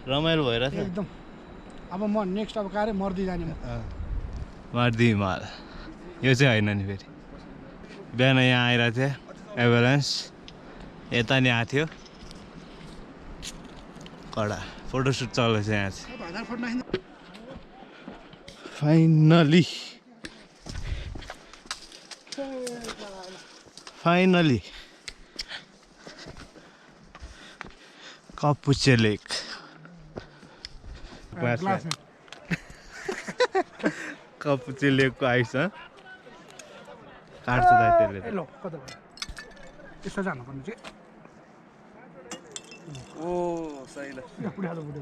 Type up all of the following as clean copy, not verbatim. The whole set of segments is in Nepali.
रमाइलो भइरहेछ एकदम अब म नेक्स्ट अब कारै मर्दै जाने म मर्दी हिमाल यो चाहिँ होइन नि फेरि बिहान यहाँ आइरहेको थियो एभालान्स यता नि आएको थियो कडा फोटोसुट चल्दैछ यहाँ चाहिँ finally Kapuche Lake. Glaciar. Kapuche Lake को आइस काट्छ दाइ त्यसले ल कता यसो जानु पर्ने चाहिँ ओ सही ल पुरा हाल्नु पुरा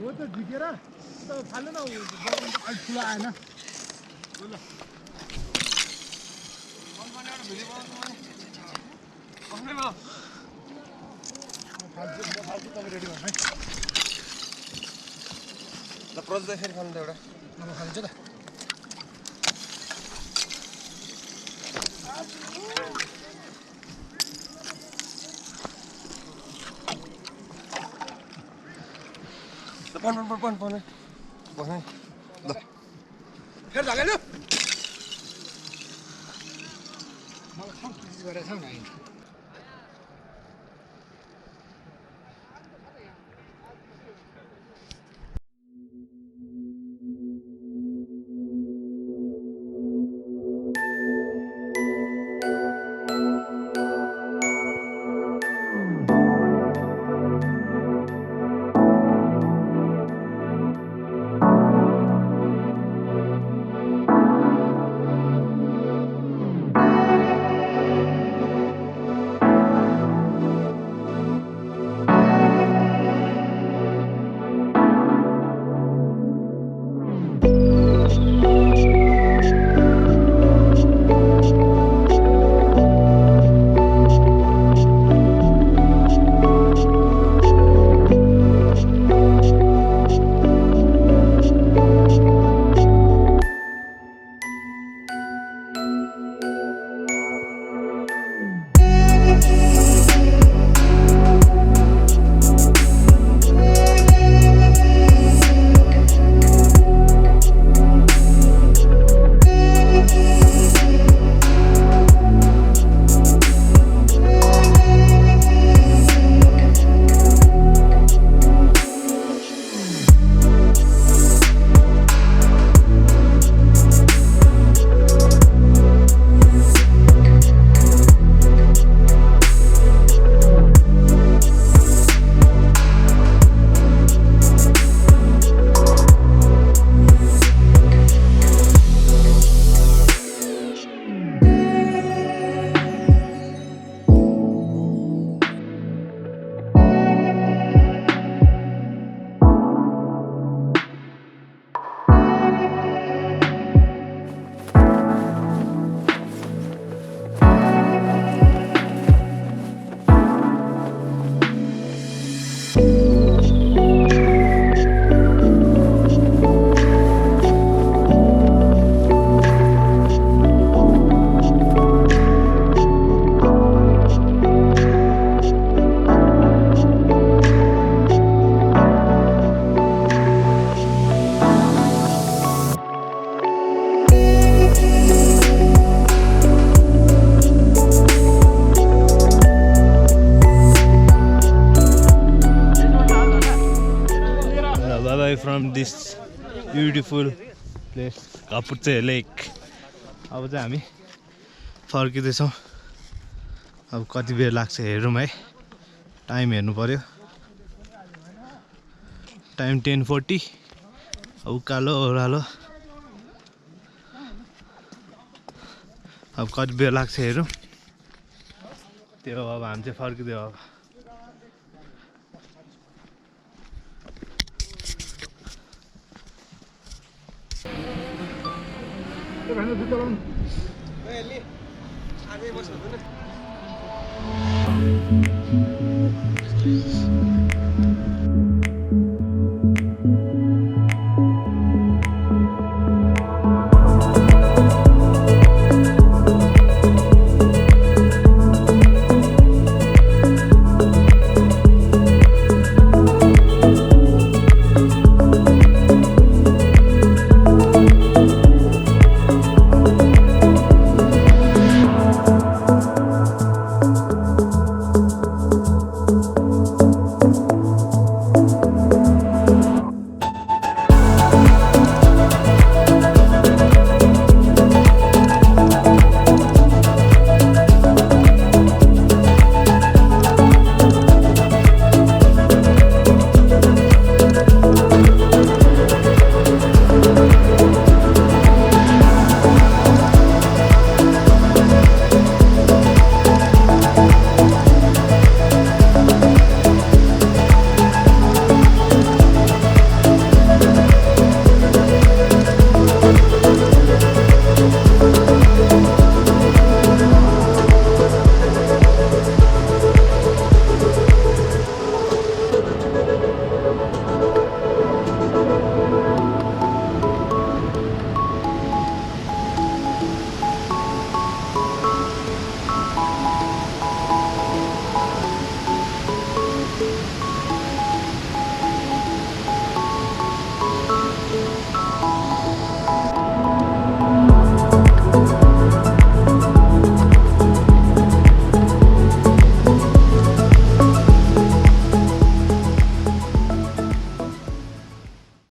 हो त झिकेर त फाल्नु न अलि ठुलो आएन रेडी भयो है ल प्रोजेक्ट फेरि खानु त एउटा अब खान्छ त पन बस्ने ल फेरि धगाल्यो मलाई सम्झिस गरेछ नि from this beautiful place Kapuche Lake. अब चाहिँ हामी फर्किँदैछौँ अब कति बेर लाग्छ हेरौँ है टाइम हेर्नु पर्यो टाइम 10:40 उकालो ओह्रालो अब कति बेर लाग्छ हेरौँ त्यो अब हामी चाहिँ फर्किँदै अब आगे बस्नु हुँदैन